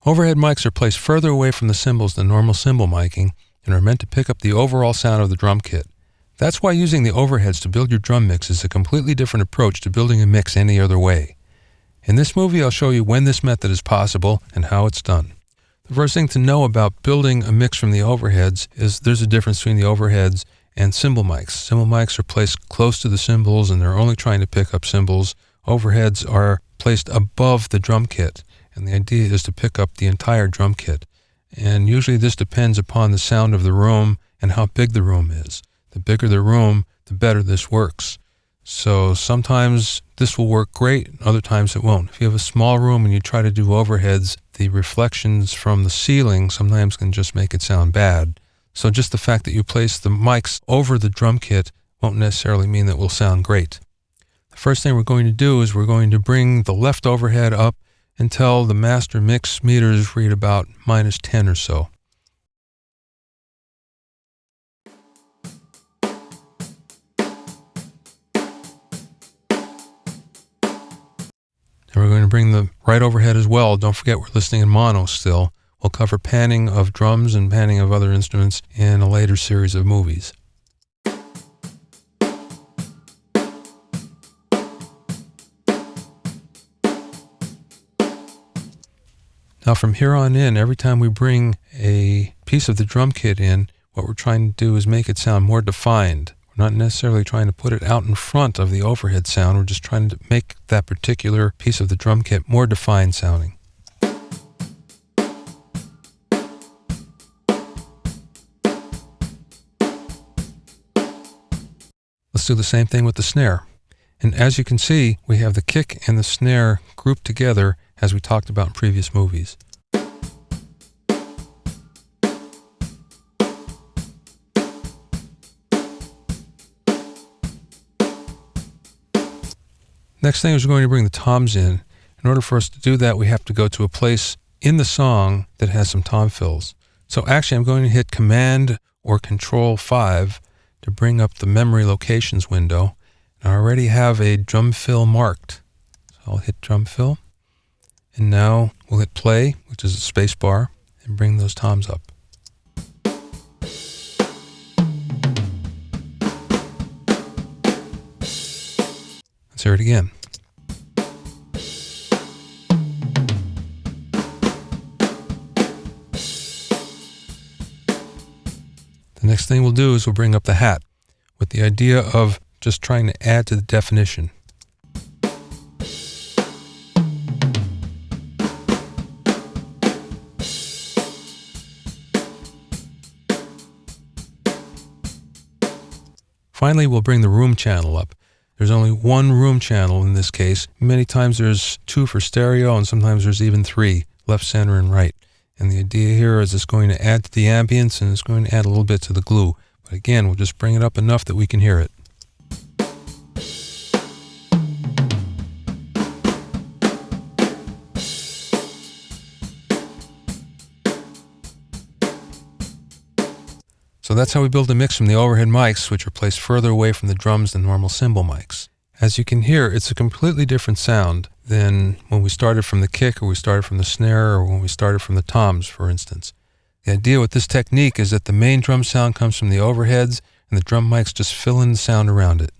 Overhead mics are placed further away from the cymbals than normal cymbal miking and are meant to pick up the overall sound of the drum kit. That's why using the overheads to build your drum mix is a completely different approach to building a mix any other way. In this movie, I'll show you when this method is possible and how it's done. The first thing to know about building a mix from the overheads is there's a difference between the overheads and cymbal mics. Cymbal mics are placed close to the cymbals and they're only trying to pick up cymbals. Overheads are placed above the drum kit, and the idea is to pick up the entire drum kit. And usually this depends upon the sound of the room and how big the room is. The bigger the room, the better this works. So sometimes this will work great, other times it won't. If you have a small room and you try to do overheads, the reflections from the ceiling sometimes can just make it sound bad. So just the fact that you place the mics over the drum kit won't necessarily mean that it will sound great. The first thing we're going to do is we're going to bring the left overhead up until the master mix meters read about -10 or so. And we're going to bring the right overhead as well. Don't forget we're listening in mono still. We'll cover panning of drums and panning of other instruments in a later series of movies. Now from here on in, every time we bring a piece of the drum kit in, what we're trying to do is make it sound more defined. We're not necessarily trying to put it out in front of the overhead sound, we're just trying to make that particular piece of the drum kit more defined sounding. Let's do the same thing with the snare. And as you can see, we have the kick and the snare grouped together as we talked about in previous movies. Next thing is we're going to bring the toms in. In order for us to do that, we have to go to a place in the song that has some tom fills. So actually I'm going to hit Command or Control 5 to bring up the memory locations window. And I already have a drum fill marked. So I'll hit drum fill. And now we'll hit play, which is a space bar, and bring those toms up. Let's hear it again. The next thing we'll do is we'll bring up the hat with the idea of just trying to add to the definition. Finally, we'll bring the room channel up. There's only one room channel in this case. Many times there's 2 for stereo, and sometimes there's even 3, left, center, and right. And the idea here is it's going to add to the ambience and it's going to add a little bit to the glue. But again, we'll just bring it up enough that we can hear it. So that's how we build a mix from the overhead mics, which are placed further away from the drums than normal cymbal mics. As you can hear, it's a completely different sound than when we started from the kick, or we started from the snare, or when we started from the toms, for instance. The idea with this technique is that the main drum sound comes from the overheads, and the drum mics just fill in the sound around it.